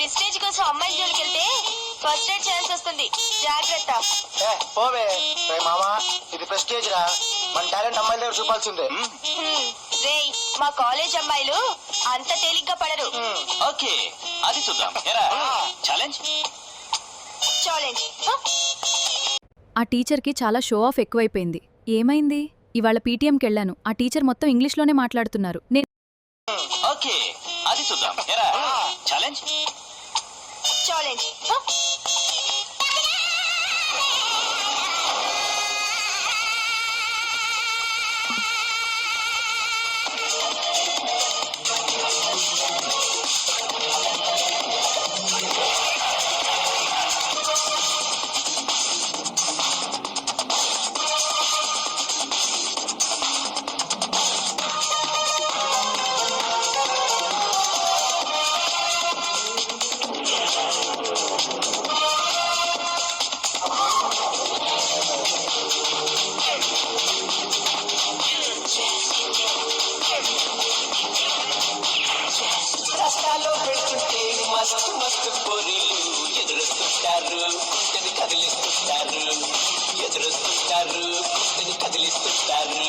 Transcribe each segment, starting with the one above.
Prestige కోసం అమ్మాయి జోలికి వెళ్తే ఫస్ట్ ఎయిడ్ ఛాన్స్ వస్తుంది, జాగ్రత్త. పోవే మామా, ఇది ప్రెస్టేజ్ రా, మన టాలెంట్ అమ్మాయిల దగ్గర చూపాల్సిందే. రేయ్, మా కాలేజ్ అమ్మాయిలు అంత తేలిగ్గా పడరు. ఓకే, అది చూద్దాం. Challenge challenge. ఆ టీచర్కి చాలా షో ఆఫ్ ఎక్కువైపోయింది. ఏమైంది? ఇవాళ పీటీఎంకి వెళ్ళాను. ఆ టీచర్ మొత్తం ఇంగ్లీష్లోనే మాట్లాడుతున్నారు. ఓకే, అది చూద్దాం. Challenge challenge. రస్తాలో పెడుతుంటే మస్తు మస్తు పోరీలు ఎదురొస్తుంటారు, కుంటని కదిలిస్తుంటారు, ఎదురొస్తుంటారు, కుంటని కదిలిస్తుంటారు.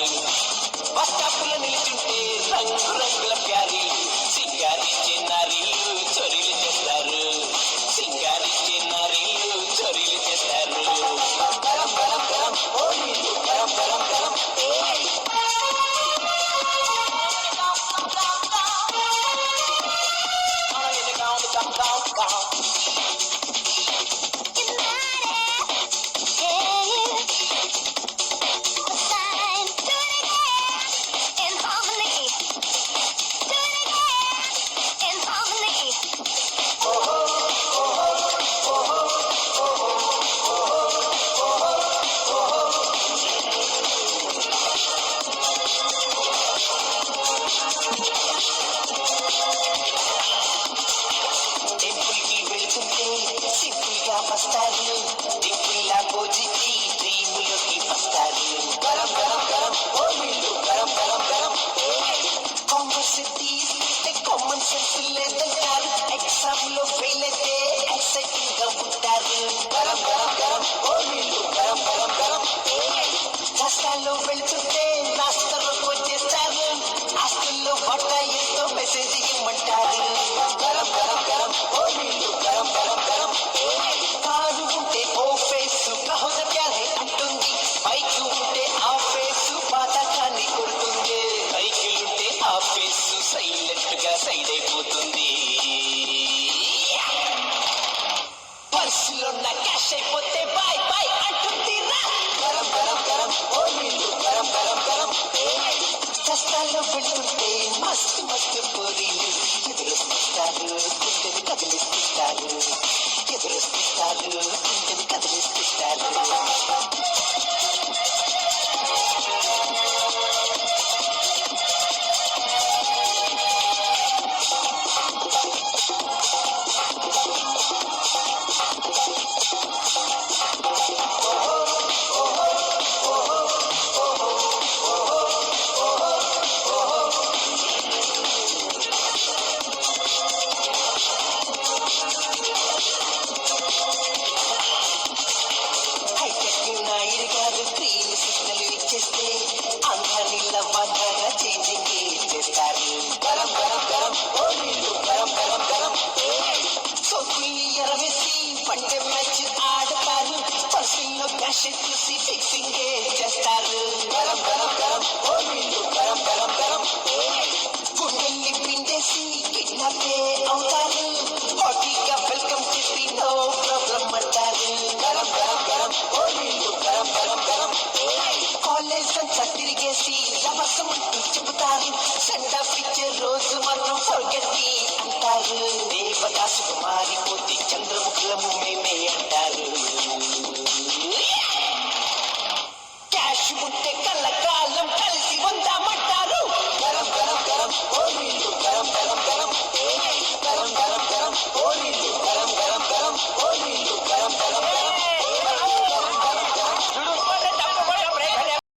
బస్ స్టాపులో నిలుచుంటే రంగు రంగుల ప్యారీలు సింగారించే నారీలు చొరీలు చేస్తారు, సింగారించే నారీలు చొరీలు చేస్తారు. గరం గరం గరం పోరీలు, గరం గరం గరం వస్తారు, దిక్కుల్లా భోజికి డ్రీములోకి వస్తారు. గరం గరం గరం ఓ వీళ్ళు గరం గరం గరం. కామర్స్ తీస్తే కామన్ సెన్స్ లేదంటారు, ఎగ్జామ్ లో ఫెయిల్ అయితే ఎక్సైటింగ్ గా ఉంటారు. గరం గరం గరం ఓ వీళ్ళు గరం గరం గరం. కష్టాల్లో వెళ్తుంటే నాస్తలో వచ్చేస్తారు, ఆస్తుల్లో బట్ట ఎంతో మెసేజ్ ఇమ్మంటారు. గరం గరం గరం ఓ వీళ్ళు గరం గరం గరం. కారు ఉంటే ఓ ఫేసు కహోజ ప్యార్ హై అంటుంది, బైక్ ఉంటే ఆ ఫేసు పాతకాన్ని కొడుతుంది, బైకులుంటే ఆ ఫేసు సైలెంట్ గా సైడ్ అయిపోతుంది. పర్సులో నా క్యాష్ అయిపోతే బాయ్ బాయ్ అంటుంది రా. గరం గరం గరం ఓ వీళ్ళు గరం గరం గరం. కష్టాల్లో పెడుతుంటే మస్తు మస్తు పోరీలు ఎదురొస్తుంటారు, గుండెని కదిలిస్తుంటారు, ఎదురొస్తుంటారు, గుండెని కదిలిస్తుంటారు. చూసి ఫిక్సింగ్ చేస్తారు. గరం గరం గరం ఓ వీళ్ళు గరం గరం గరం. గుండెల్ని పిండేసి కిడ్నాపే అవుతారు, హాటీగా వెల్కమ్ చెప్పి నో ప్రాబ్లం అంటారు. గరం గరం గరం ఓ వీళ్ళు గరం గరం గరం. కాలేజ్ అంతా తిరిగేసి రవసమంటూ చెబుతారు, సెండ్ ఆఫ్ ఇచ్చే రోజు మాత్రం ఫర్గెట్ మీ అంటారు. దేవదాసుకు మారిపోతే చంద్రముఖులము మేమే అంటారు.